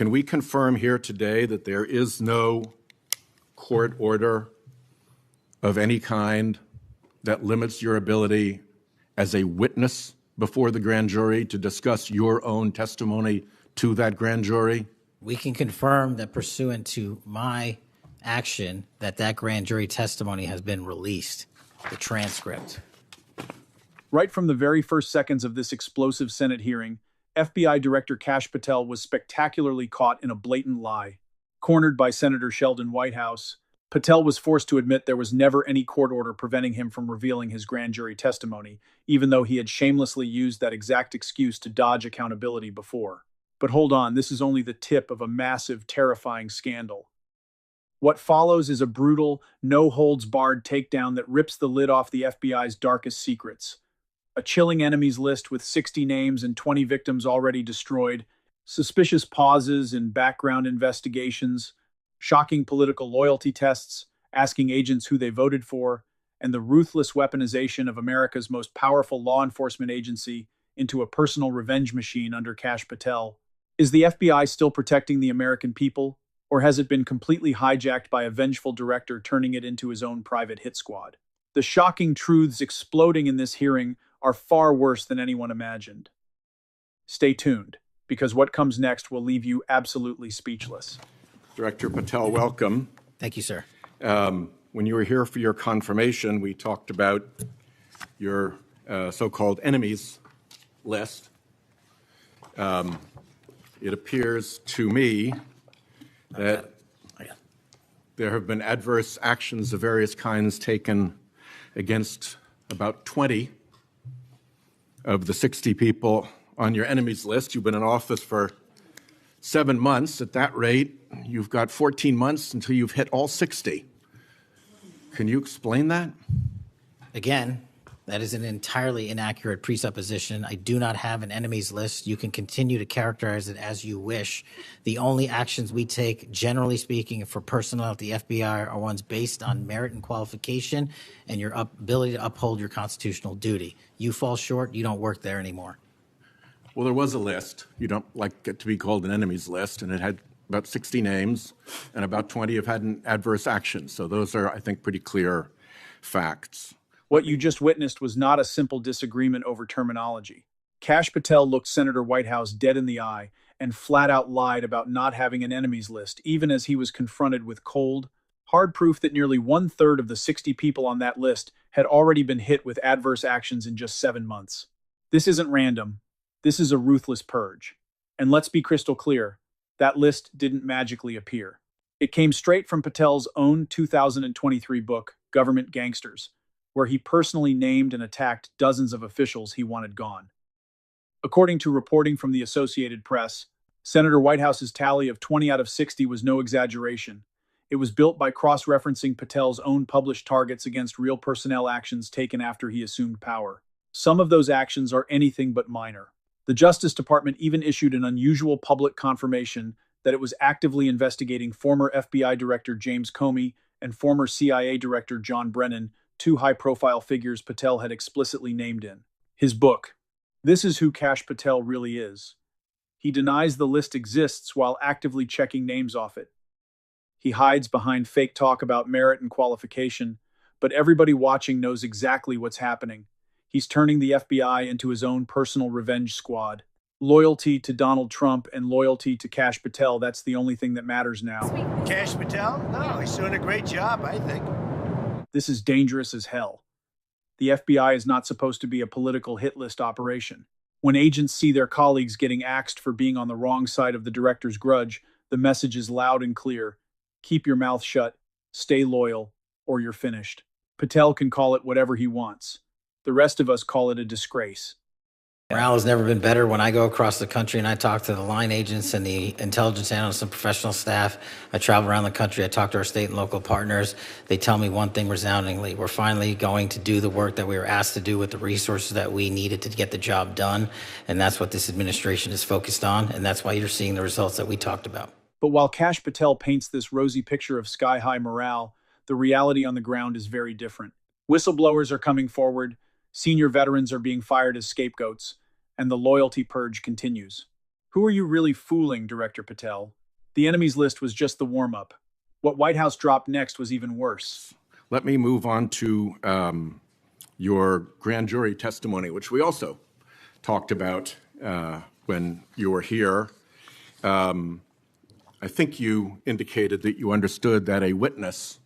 Can we confirm here today that there is no court order of any kind that limits your ability as a witness before the grand jury to discuss your own testimony to that grand jury? We can confirm that pursuant to my action that grand jury testimony has been released, the transcript. Right from the very first seconds of this explosive Senate hearing, FBI Director Kash Patel was spectacularly caught in a blatant lie. Cornered by Senator Sheldon Whitehouse, Patel was forced to admit there was never any court order preventing him from revealing his grand jury testimony, even though he had shamelessly used that exact excuse to dodge accountability before. But hold on, this is only the tip of a massive, terrifying scandal. What follows is a brutal, no-holds-barred takedown that rips the lid off the FBI's darkest secrets. A chilling enemies list with 60 names and 20 victims already destroyed, suspicious pauses in background investigations, shocking political loyalty tests, asking agents who they voted for, and the ruthless weaponization of America's most powerful law enforcement agency into a personal revenge machine under Kash Patel. Is the FBI still protecting the American people, or has it been completely hijacked by a vengeful director turning it into his own private hit squad? The shocking truths exploding in this hearing are far worse than anyone imagined. Stay tuned, because what comes next will leave you absolutely speechless. Director Patel, welcome. Thank you, sir. When you were here for your confirmation, we talked about your so-called enemies list. It appears to me that there have been adverse actions of various kinds taken against about 20 of the 60 people on your enemies list. You've been in office for 7 months. At that rate, you've got 14 months until you've hit all 60. Can you explain that? Again, that is an entirely inaccurate presupposition. I do not have an enemies list. You can continue to characterize it as you wish. The only actions we take, generally speaking, for personnel at the FBI are ones based on merit and qualification and your ability to uphold your constitutional duty. You fall short, you don't work there anymore. Well, there was a list. You don't like it to be called an enemies list, and it had about 60 names, and about 20 have had an adverse action. So those are, I think, pretty clear facts. What you just witnessed was not a simple disagreement over terminology. Kash Patel looked Senator Whitehouse dead in the eye and flat out lied about not having an enemies list, even as he was confronted with cold, hard proof that nearly 1/3 of the 60 people on that list had already been hit with adverse actions in just 7 months. This isn't random. This is a ruthless purge. And let's be crystal clear, that list didn't magically appear. It came straight from Patel's own 2023 book, Government Gangsters, where he personally named and attacked dozens of officials he wanted gone. According to reporting from the Associated Press, Senator Whitehouse's tally of 20 out of 60 was no exaggeration. It was built by cross-referencing Patel's own published targets against real personnel actions taken after he assumed power. Some of those actions are anything but minor. The Justice Department even issued an unusual public confirmation that it was actively investigating former FBI Director James Comey and former CIA Director John Brennan, two high-profile figures Patel had explicitly named in his book. This is who Kash Patel really is. He denies the list exists while actively checking names off it. He hides behind fake talk about merit and qualification, but everybody watching knows exactly what's happening. He's turning the FBI into his own personal revenge squad. Loyalty to Donald Trump and loyalty to Kash Patel, that's the only thing that matters now. Kash Patel? No, he's doing a great job, I think. This is dangerous as hell. The FBI is not supposed to be a political hit list operation. When agents see their colleagues getting axed for being on the wrong side of the director's grudge, the message is loud and clear. Keep your mouth shut, stay loyal, or you're finished. Patel can call it whatever he wants. The rest of us call it a disgrace. Morale has never been better. When I go across the country and I talk to the line agents and the intelligence analysts and professional staff, I travel around the country, I talk to our state and local partners, they tell me one thing resoundingly: we're finally going to do the work that we were asked to do with the resources that we needed to get the job done. And that's what this administration is focused on, and that's why you're seeing the results that we talked about. But while Kash Patel paints this rosy picture of sky-high morale, the reality on the ground is very different. Whistleblowers are coming forward, senior veterans are being fired as scapegoats, and the loyalty purge continues. Who are you really fooling, Director Patel? The enemies list was just the warm-up. What Whitehouse dropped next was even worse. Let me move on to your grand jury testimony, which we also talked about when you were here. I think you indicated that you understood that a witness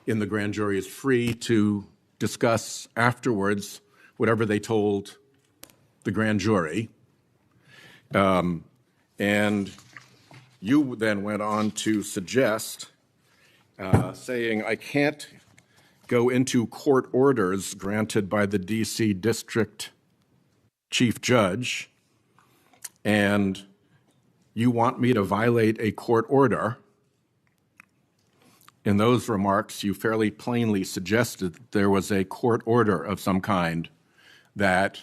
in the grand jury is free to discuss afterwards whatever they told the grand jury. And you then went on to suggest, saying, I can't go into court orders granted by the D.C. District Chief Judge, and you want me to violate a court order. In those remarks, you fairly plainly suggested that there was a court order of some kind that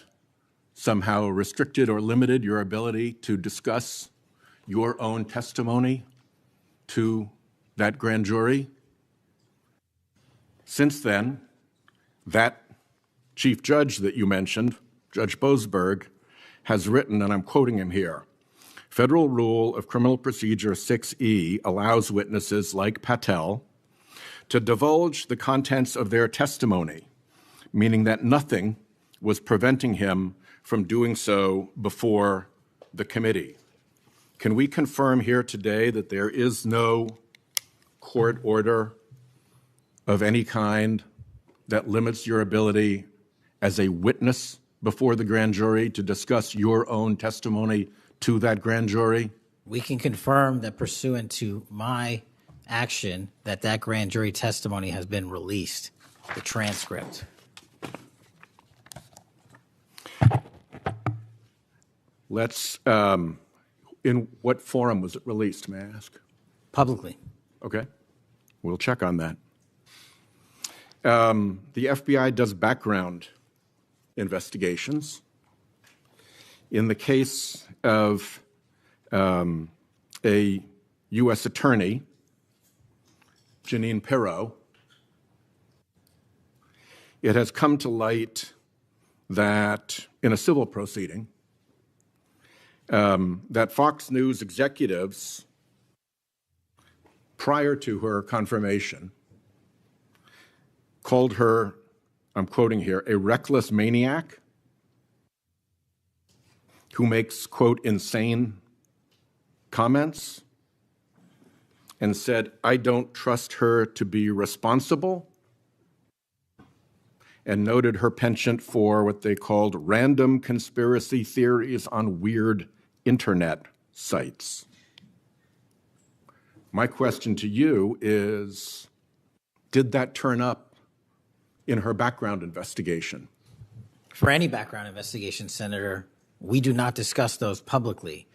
somehow restricted or limited your ability to discuss your own testimony to that grand jury. Since then, that chief judge that you mentioned, Judge Boasberg, has written, and I'm quoting him here, Federal Rule of Criminal Procedure 6E allows witnesses like Patel to divulge the contents of their testimony, meaning that nothing was preventing him from doing so before the committee. Can we confirm here today that there is no court order of any kind that limits your ability as a witness before the grand jury to discuss your own testimony to that grand jury? We can confirm that pursuant to my action that that grand jury testimony has been released, the transcript. Let's, in what forum was it released, may I ask? Publicly. Okay, we'll check on that. The FBI does background investigations. In the case of a U.S. attorney, Janine Pirro, it has come to light that in a civil proceeding, that Fox News executives, prior to her confirmation, called her, I'm quoting here, a reckless maniac who makes, quote, insane comments, and said, I don't trust her to be responsible, and noted her penchant for what they called random conspiracy theories on weird internet sites. My question to you is, did that turn up in her background investigation? For any background investigation, Senator, we do not discuss those publicly.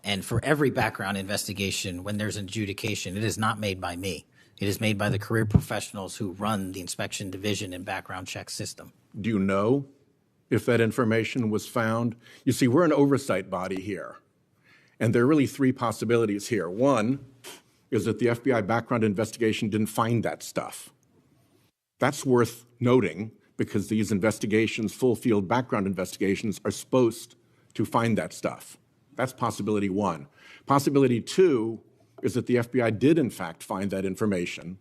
And for every background investigation, when there's an adjudication, it is not made by me. It is made by the career professionals who run the inspection division and background check system. Do you know if that information was found? You see, we're an oversight body here, and there are really three possibilities here. One is that the FBI background investigation didn't find that stuff. That's worth noting because these investigations, full field background investigations, are supposed to find that stuff. That's possibility one. Possibility two is that the FBI did in fact find that information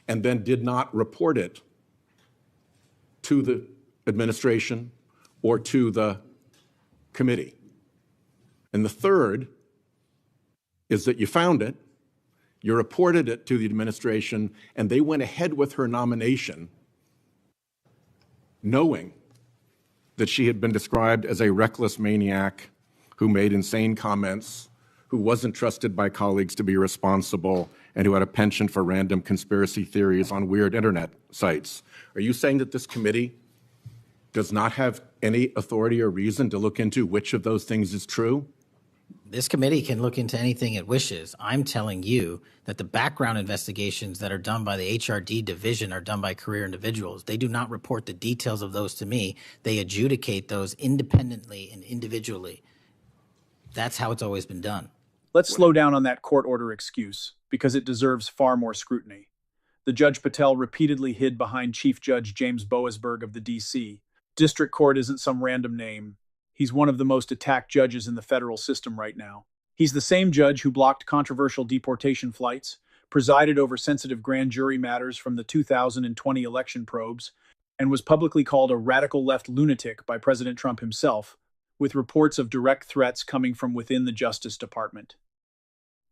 and then did not report it to the administration or to the committee. And the third is that you found it, you reported it to the administration, and they went ahead with her nomination knowing that she had been described as a reckless maniac who made insane comments, who wasn't trusted by colleagues to be responsible, and who had a penchant for random conspiracy theories on weird internet sites. Are you saying that this committee does not have any authority or reason to look into which of those things is true? This committee can look into anything it wishes. I'm telling you that the background investigations that are done by the HRD division are done by career individuals. They do not report the details of those to me. They adjudicate those independently and individually. That's how it's always been done. Let's slow down on that court order excuse, because it deserves far more scrutiny. The Judge Patel repeatedly hid behind Chief Judge James Boasberg of the D.C. District Court isn't some random name. He's one of the most attacked judges in the federal system right now. He's the same judge who blocked controversial deportation flights, presided over sensitive grand jury matters from the 2020 election probes, and was publicly called a radical left lunatic by President Trump himself, with reports of direct threats coming from within the Justice Department.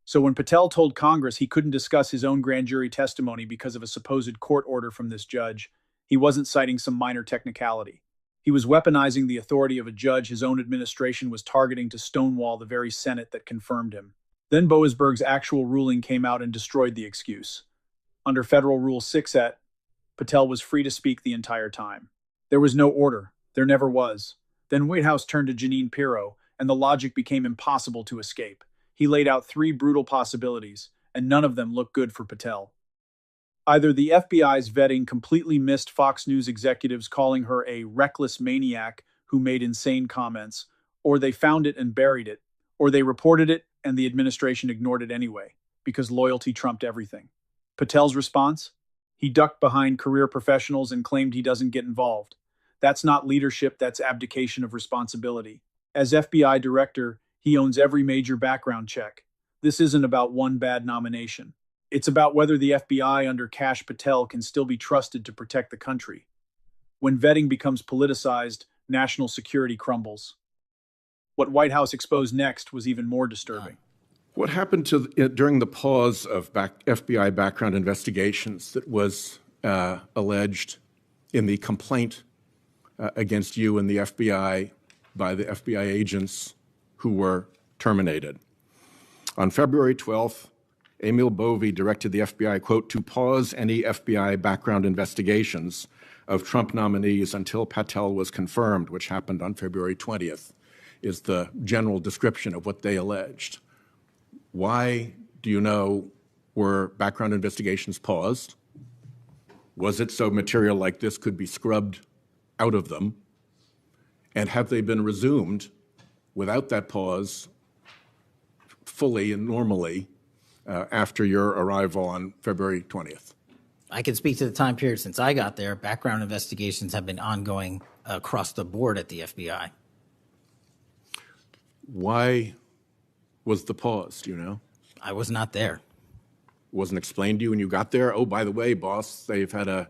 So when Patel told Congress he couldn't discuss his own grand jury testimony because of a supposed court order from this judge, he wasn't citing some minor technicality. He was weaponizing the authority of a judge his own administration was targeting to stonewall the very Senate that confirmed him. Then Boasberg's actual ruling came out and destroyed the excuse. Under Federal Rule 6 Patel was free to speak the entire time. There was no order. There never was. Then Whitehouse turned to Jeanine Pirro, and the logic became impossible to escape. He laid out 3 brutal possibilities, and none of them looked good for Patel. Either the FBI's vetting completely missed Fox News executives calling her a reckless maniac who made insane comments, or they found it and buried it, or they reported it and the administration ignored it anyway, because loyalty trumped everything. Patel's response? He ducked behind career professionals and claimed he doesn't get involved. That's not leadership, that's abdication of responsibility. As FBI director, he owns every major background check. This isn't about one bad nomination. It's about whether the FBI under Kash Patel can still be trusted to protect the country. When vetting becomes politicized, national security crumbles. What Whitehouse exposed next was even more disturbing. What happened during the pause of FBI background investigations that was alleged in the complaint against you and the FBI by the FBI agents who were terminated? On February 12th, Emil Bovee directed the FBI, quote, to pause any FBI background investigations of Trump nominees until Patel was confirmed, which happened on February 20th, is the general description of what they alleged. Why, do you know, were background investigations paused? Was it so material like this could be scrubbed out of them? And have they been resumed without that pause fully and normally after your arrival on February 20th? I can speak to the time period since I got there. Background investigations have been ongoing across the board at the FBI. Why was the pause, do you know? I was not there. Wasn't explained to you when you got there? Oh, by the way, boss, they've had an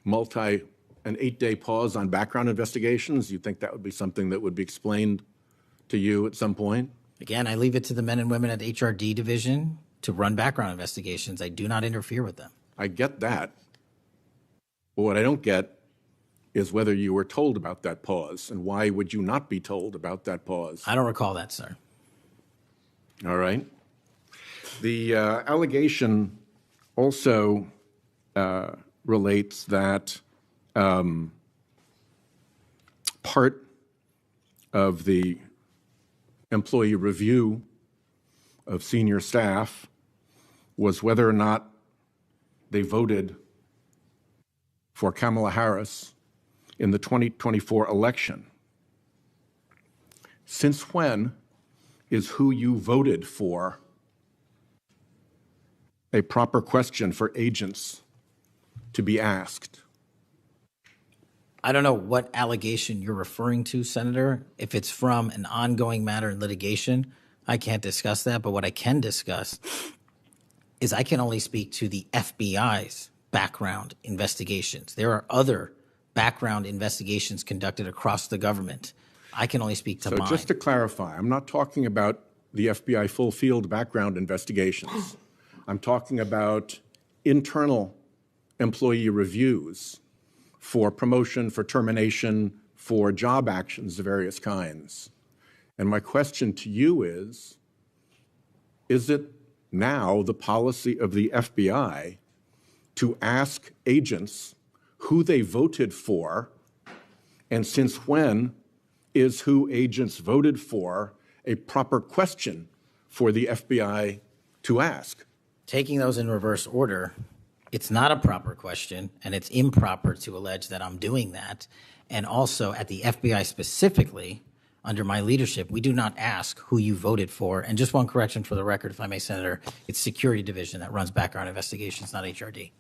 8-day pause on background investigations. You think that would be something that would be explained to you at some point? Again, I leave it to the men and women at HRD division to run background investigations. I do not interfere with them. I get that. But what I don't get is whether you were told about that pause, and why would you not be told about that pause? I don't recall that, sir. All right. The allegation also relates that part of the employee review of senior staff was whether or not they voted for Kamala Harris in the 2024 election. Since when is who you voted for a proper question for agents to be asked? I don't know what allegation you're referring to, Senator. If it's from an ongoing matter in litigation, I can't discuss that. But what I can discuss is I can only speak to the FBI's background investigations. There are other background investigations conducted across the government. I can only speak to mine. So just to clarify, I'm not talking about the FBI full field background investigations. I'm talking about internal employee reviews for promotion, for termination, for job actions of various kinds. And my question to you is it now the policy of the FBI to ask agents who they voted for, and since when is who agents voted for a proper question for the FBI to ask? Taking those in reverse order, it's not a proper question, and it's improper to allege that I'm doing that. And also at the FBI specifically, under my leadership, we do not ask who you voted for. And just one correction for the record, if I may, Senator, it's Security Division that runs background investigations, not HRD.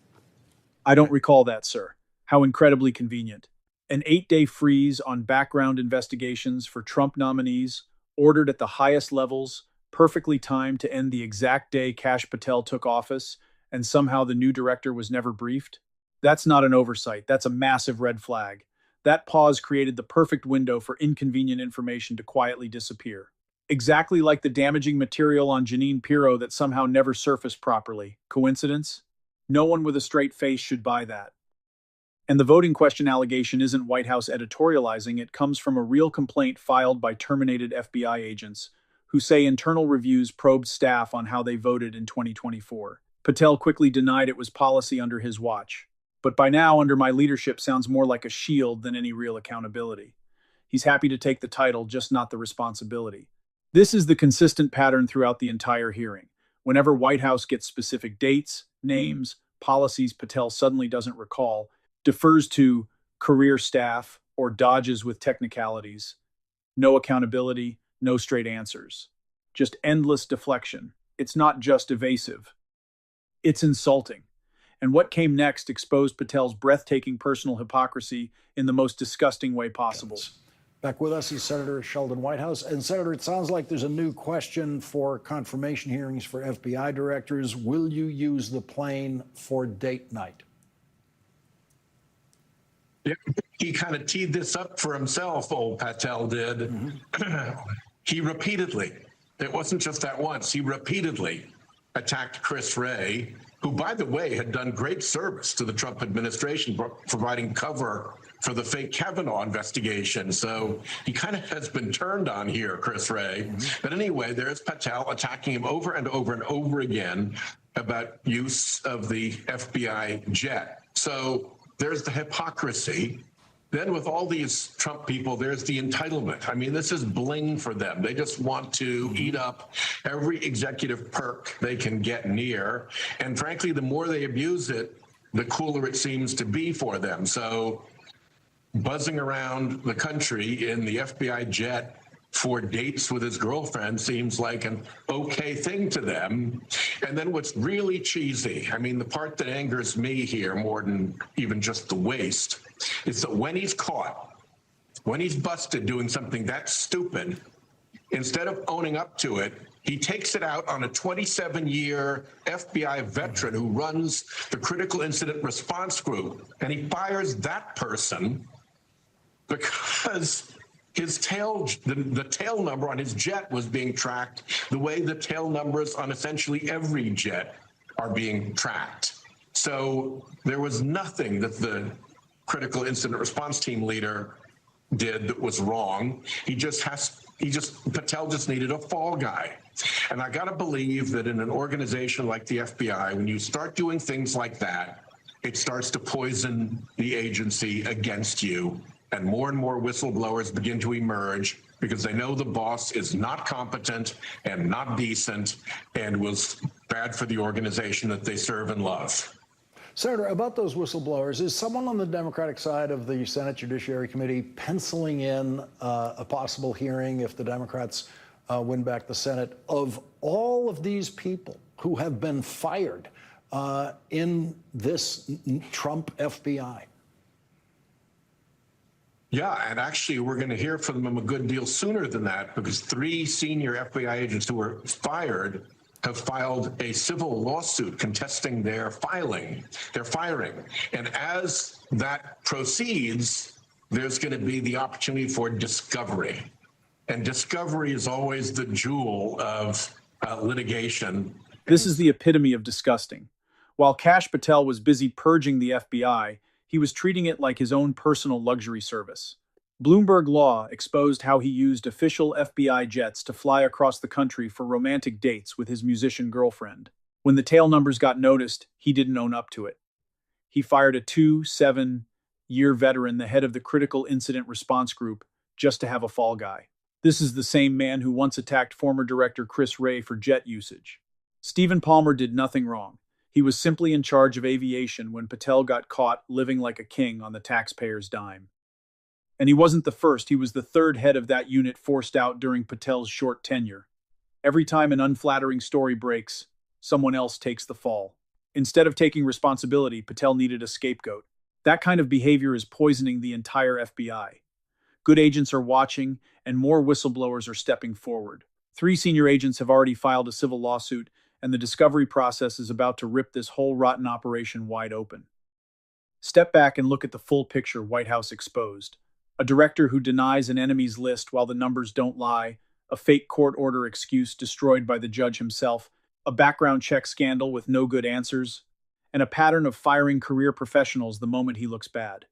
I don't recall that, sir. How incredibly convenient. An 8-day freeze on background investigations for Trump nominees, ordered at the highest levels, perfectly timed to end the exact day Kash Patel took office, and somehow the new director was never briefed? That's not an oversight, that's a massive red flag. That pause created the perfect window for inconvenient information to quietly disappear. Exactly like the damaging material on Jeanine Pirro that somehow never surfaced properly. Coincidence? No one with a straight face should buy that. And the voting question allegation isn't White House editorializing, it comes from a real complaint filed by terminated FBI agents who say internal reviews probed staff on how they voted in 2024. Patel quickly denied it was policy under his watch. But by now, under my leadership sounds more like a shield than any real accountability. He's happy to take the title, just not the responsibility. This is the consistent pattern throughout the entire hearing. Whenever White House gets specific dates, names, policies Patel suddenly doesn't recall, defers to career staff, or dodges with technicalities. No accountability, no straight answers. Just endless deflection. It's not just evasive. It's insulting. And what came next exposed Patel's breathtaking personal hypocrisy in the most disgusting way possible. Back with us is Senator Sheldon Whitehouse. And Senator, it sounds like there's a new question for confirmation hearings for FBI directors. Will you use the plane for date night? Yeah, he kind of teed this up for himself, old Patel did. He repeatedly, it wasn't just that once, he repeatedly attacked Chris Wray, who, by the way, had done great service to the Trump administration, providing cover for the fake Kavanaugh investigation. So he kind of has been turned on here, Chris Wray. But anyway, there's Patel attacking him over and over and over again about use of the FBI jet. So there's the hypocrisy. Then with all these Trump people, there's the entitlement. I mean, this is bling for them. They just want to eat up every executive perk they can get near. And frankly, the more they abuse it, the cooler it seems to be for them. So buzzing around the country in the FBI jet for dates with his girlfriend seems like an okay thing to them. And then what's really cheesy, I mean, the part that angers me here more than even just the waste, is that when he's caught, when he's busted doing something that stupid, instead of owning up to it, he takes it out on a 27-year FBI veteran who runs the Critical Incident Response Group, and he fires that person because his the tail number on his jet was being tracked the way the tail numbers on essentially every jet are being tracked. So there was nothing that the Critical Incident Response Team leader did that was wrong. Patel just needed a fall guy. And I got to believe that in an organization like the FBI, when you start doing things like that, it starts to poison the agency against you. And more whistleblowers begin to emerge because they know the boss is not competent and not decent and was bad for the organization that they serve and love. Senator, about those whistleblowers, is someone on the Democratic side of the Senate Judiciary Committee penciling in a possible hearing if the Democrats win back the Senate of all of these people who have been fired in this Trump FBI? Yeah, and actually, we're going to hear from them a good deal sooner than that because 3 senior FBI agents who were fired have filed a civil lawsuit contesting their firing. And as that proceeds, there's going to be the opportunity for discovery. And discovery is always the jewel of litigation. This is the epitome of disgusting. While Kash Patel was busy purging the FBI, he was treating it like his own personal luxury service. Bloomberg Law exposed how he used official FBI jets to fly across the country for romantic dates with his musician girlfriend. When the tail numbers got noticed, he didn't own up to it. He fired a 7-year veteran, the head of the Critical Incident Response Group, just to have a fall guy. This is the same man who once attacked former director Chris Wray for jet usage. Stephen Palmer did nothing wrong. He was simply in charge of aviation when Patel got caught living like a king on the taxpayer's dime. And he wasn't the first, he was the 3rd head of that unit forced out during Patel's short tenure. Every time an unflattering story breaks, someone else takes the fall. Instead of taking responsibility, Patel needed a scapegoat. That kind of behavior is poisoning the entire FBI. Good agents are watching, and more whistleblowers are stepping forward. 3 senior agents have already filed a civil lawsuit, and the discovery process is about to rip this whole rotten operation wide open. Step back and look at the full picture Whitehouse exposed. A director who denies an enemies list while the numbers don't lie, a fake court order excuse destroyed by the judge himself, a background check scandal with no good answers, and a pattern of firing career professionals the moment he looks bad.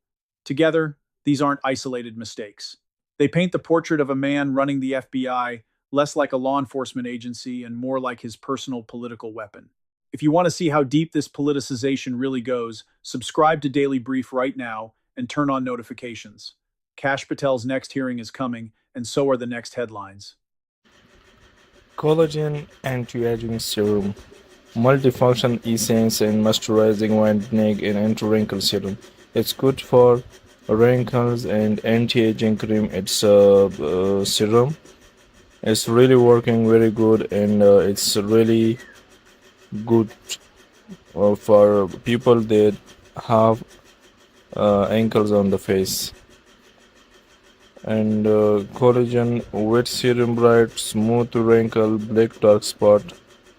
Together, these aren't isolated mistakes. They paint the portrait of a man running the FBI less like a law enforcement agency and more like his personal political weapon. If you want to see how deep this politicization really goes, subscribe to Daily Brief right now and turn on notifications. Kash Patel's next hearing is coming, and so are the next headlines. Collagen anti-aging serum, multifunction essence and moisturizing whitening and anti-wrinkle serum. It's good for wrinkles and anti-aging cream. It's a serum. It's really working very good, and it's really good for people that have ankles on the face. And collagen wet serum, bright smooth wrinkle, black dark spot,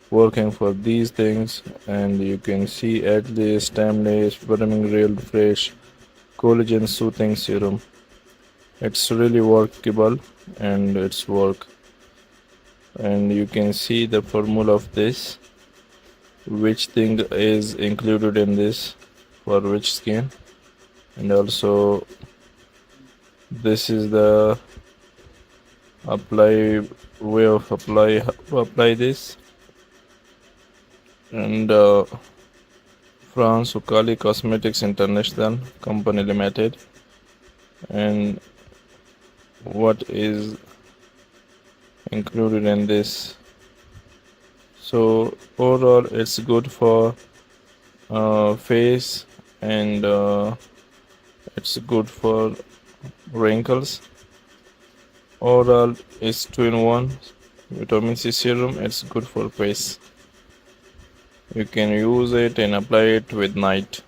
working for these things. And you can see at this timeless becoming real fresh collagen soothing serum. It's really workable and it's work. And you can see the formula of this, which thing is included in this for which skin, and also this is the way of apply this. And France Ukali Cosmetics International Company Limited. And what is included in this? So overall it's good for face, and it's good for wrinkles. Overall it's 2-in-1 vitamin C serum. It's good for face. You can use it and apply it with night.